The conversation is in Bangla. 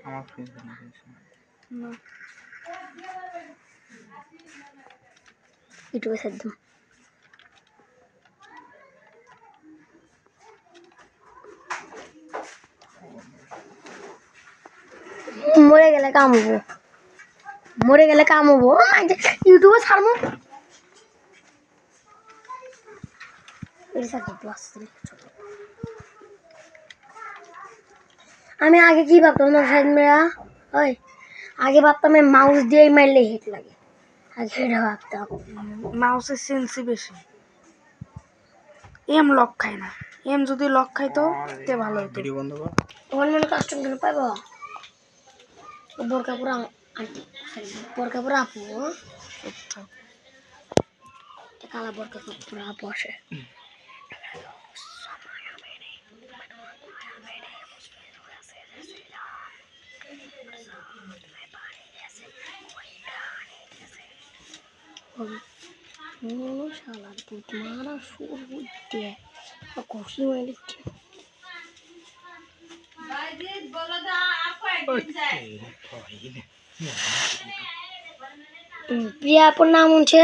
আমার ফেসবুকে না ইউটিউবে সার্চ দাও। মরে গেলে কামবো, মরে গেলে কামবো ইউটিউবে ছাড়বো। আমি আগে কি ভাবতাম না মেয়া, ওই আগে ভাবতাম মাউস দিয়ে মারলে হিট লাগে, আগে এটা ভাবতাম। মাউসের সেন্সি বেশি, এম লক খায় না, এম যদি লক খাইতো তে ভালো হতো। ভিডিও বন্ধ কর। তোমার মনে কাস্টম কেন পাইব বোরকাপুরা আন্টি, বোরকা পুরা আপু, কালা বোরকা পুরা আপু আসে। শালার পুত মারা সুর বুঝতে খুশি হয়ে দিচ্ছে। প্রিয়া আপুর নাম হচ্ছে